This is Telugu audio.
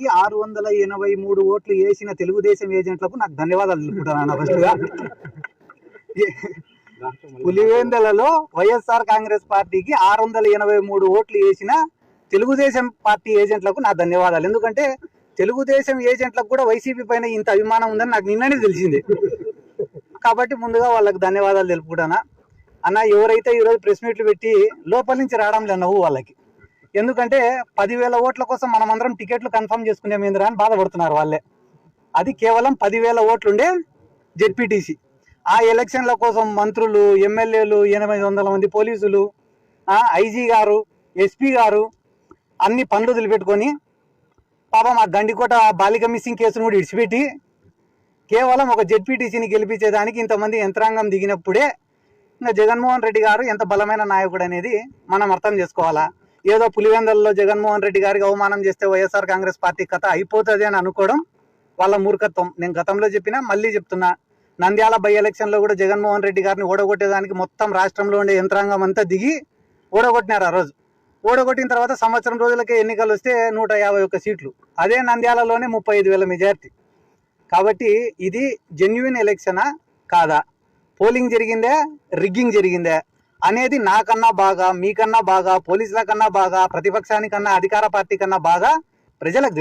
ఈ 683 ఓట్లు వేసిన తెలుగుదేశం ఏజెంట్లకు నాకు ధన్యవాదాలు తెలుపుకుంటాను. ఫస్ట్గా పులివెందులలో వైఎస్ఆర్ కాంగ్రెస్ పార్టీకి 683 ఓట్లు వేసిన తెలుగుదేశం పార్టీ ఏజెంట్లకు నా ధన్యవాదాలు. ఎందుకంటే తెలుగుదేశం ఏజెంట్లకు కూడా వైసీపీ పైన ఇంత అభిమానం ఉందని నాకు నిన్ననే తెలిసింది. కాబట్టి ముందుగా వాళ్ళకి ధన్యవాదాలు తెలుపుకుంటానా. అన్న, ఎవరైతే ఈరోజు ప్రెస్ మీట్లు పెట్టి లోపల నుంచి రావడం లేదు నవ్వు వాళ్ళకి. ఎందుకంటే 10,000 ఓట్ల కోసం మనం అందరం టికెట్లు కన్ఫర్మ్ చేసుకునేమేంద్రా అని బాధపడుతున్నారు వాళ్ళే. అది కేవలం 10,000 ఓట్లుండే జెడ్పీటీసీ. ఆ ఎలక్షన్ల కోసం మంత్రులు, ఎమ్మెల్యేలు, 800 మంది పోలీసులు, ఐజీ గారు, ఎస్పీ గారు అన్ని పనులు వదిలిపెట్టుకొని పాపం ఆ గండికోట బాలిక మిస్సింగ్ కేసును కూడా ఇడిచిపెట్టి కేవలం ఒక జెడ్పీటీసీని గెలిపించేదానికి ఇంతమంది యంత్రాంగం దిగినప్పుడే ఇంకా జగన్మోహన్ రెడ్డి గారు ఎంత బలమైన నాయకుడు అనేది మనం అర్థం చేసుకోవాలా. ఏదో పులివెందులలో జగన్మోహన్ రెడ్డి గారికి అవమానం చేస్తే వైఎస్ఆర్ కాంగ్రెస్ పార్టీ కథ అయిపోతుంది అని అనుకోవడం వాళ్ళ మూర్ఖత్వం. నేను గతంలో చెప్పినా, మళ్ళీ చెప్తున్నా, నంద్యాల బై ఎలక్షన్లో కూడా జగన్మోహన్ రెడ్డి గారిని ఓడగొట్టేదానికి మొత్తం రాష్ట్రంలో ఉండే యంత్రాంగం అంతా దిగి ఓడగొట్టినారు. ఆ రోజు ఓడగొట్టిన తర్వాత సంవత్సరం రోజులకే ఎన్నికలు వస్తే 151 సీట్లు, అదే నంద్యాలలోనే 35,000 మెజార్టీ. కాబట్టి ఇది జెన్యున్ ఎలక్షనా కాదా, పోలింగ్ జరిగిందే, రిగ్గింగ్ జరిగిందే అనేది నాకన్నా బాగా, మీకన్నా బాగా, పోలీసుల కన్నా బాగా, ప్రతిపక్షానికన్నా, అధికార పార్టీ కన్నా బాగా ప్రజలకు తెలుసు.